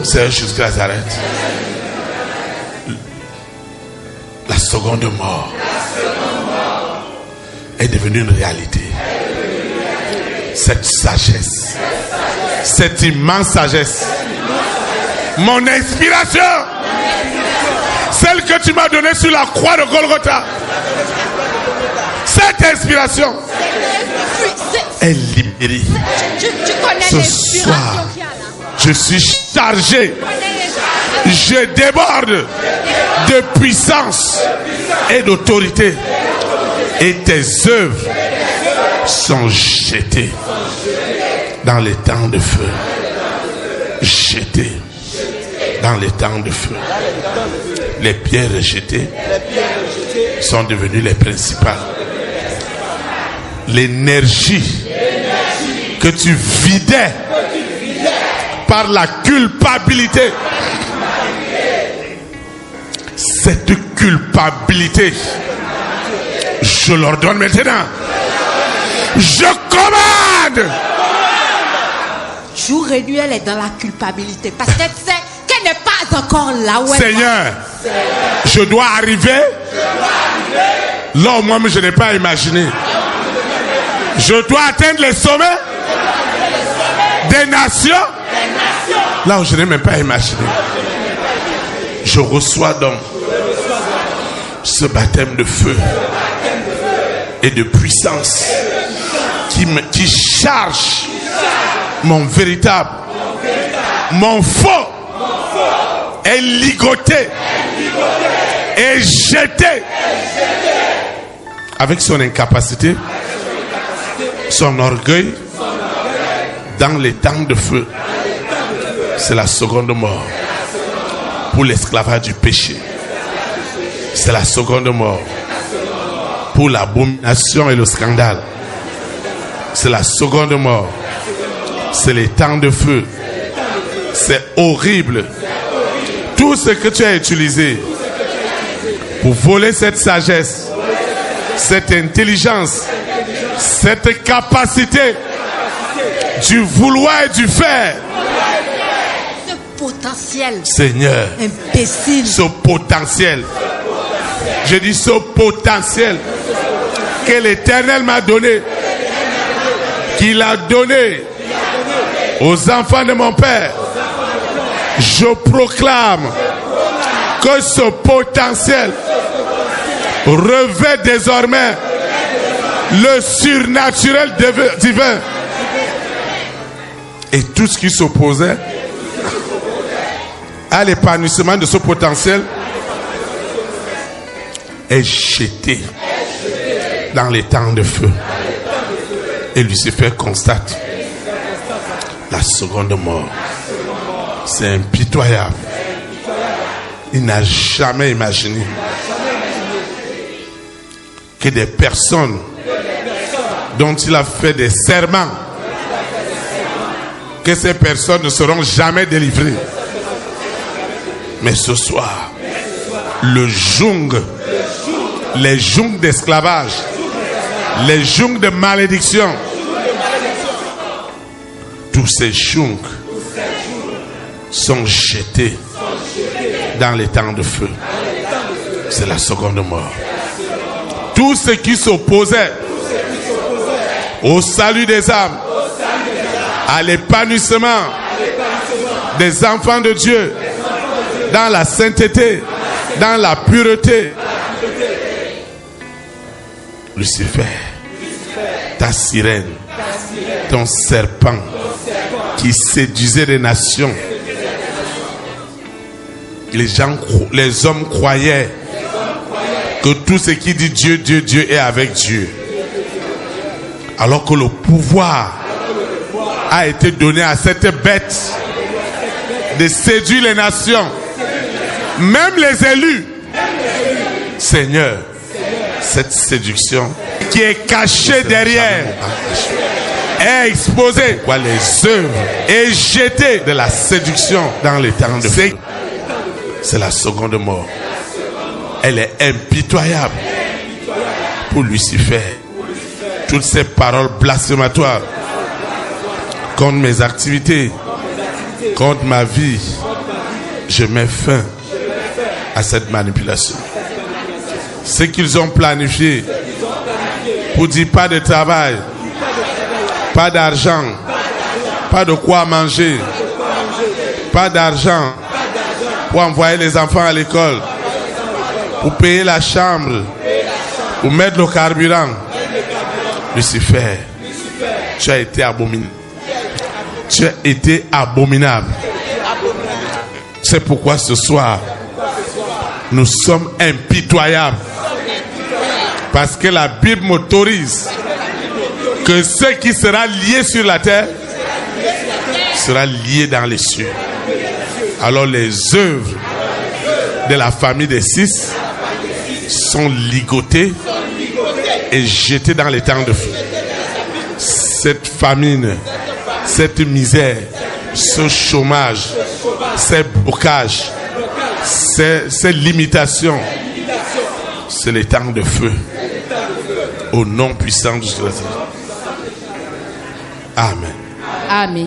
Seigneur Jésus de Nazareth, la seconde mort est devenue une réalité. Cette sagesse, cette immense sagesse, mon inspiration, celle que tu m'as donnée sur la croix de Golgotha, cette inspiration est libérée. Ce soir, je suis chargé, je déborde de puissance et d'autorité, et tes œuvres sont jetées dans les temps de feu. Jetées dans les temps de feu. Les pierres rejetées sont devenues les principales. L'énergie que tu vidais par la culpabilité, cette culpabilité, je l'ordonne maintenant. Je commande. Jour et nuit, elle est dans la culpabilité parce qu'elle sait qu'elle n'est pas encore là où elle Seigneur, je dois arriver là où moi-même je n'ai pas imaginé. Je dois atteindre les sommets des nations là où je n'ai même pas imaginé. Je reçois donc ce baptême de feu et de puissance qui charge mon véritable, mon faux est ligoté et jeté avec son incapacité, son orgueil dans les temps de feu. C'est la seconde mort pour l'esclavage du péché. C'est la seconde mort pour l'abomination et le scandale. C'est la seconde mort. C'est les temps de feu. C'est horrible. Tout ce que tu as utilisé pour voler cette sagesse, cette intelligence, cette capacité du vouloir et du faire. Ce potentiel. Seigneur, imbécile. Ce potentiel. Je dis ce potentiel que l'Éternel m'a donné, qu'il a donné aux enfants de mon Père. Je proclame que ce potentiel revêt désormais le surnaturel divin. Et tout ce qui s'opposait à l'épanouissement de ce potentiel est jeté dans les temps de feu. Et Lucifer constate la seconde mort. C'est impitoyable. Il n'a jamais imaginé que des personnes dont il a fait des serments, que ces personnes ne seront jamais délivrées. Mais ce soir, le joug, les jougs d'esclavage, les jougs de malédiction, tous ces jougs sont jetés dans les temps de feu. C'est la seconde mort. Tout ce qui s'opposait au salut des âmes, à l'épanouissement des enfants de Dieu, dans la sainteté, dans la pureté. Lucifer, ta sirène, ton serpent qui séduisait les nations. Les hommes croyaient que tout ce qui dit Dieu, Dieu, Dieu est avec Dieu. Alors que le pouvoir a été donné à cette bête de séduire les nations, même les élus. Seigneur, cette séduction qui est cachée derrière est exposée. Les œuvres et jetées de la séduction dans les temps de feu. C'est la seconde mort. Elle est impitoyable pour Lucifer. Toutes ces paroles blasphématoires contre mes activités, contre ma vie, Je mets fin à cette manipulation. Ce qu'ils ont planifié pour dire pas de travail, pas d'argent, pas de quoi manger, pas d'argent pour envoyer les enfants à l'école, pour payer la chambre, pour mettre le carburant. Lucifer, tu as été abominable. Tu as été abominable. C'est pourquoi ce soir, nous sommes impitoyables. Parce que la Bible m'autorise que ce qui sera lié sur la terre sera lié dans les cieux. Alors les œuvres de la famille des 6 sont ligotées et jetées dans les temps de feu. Cette famine, cette misère, ce chômage, ces blocages, ces limitations, c'est les temps de feu. Au nom puissant de Jésus. Amen. Amen.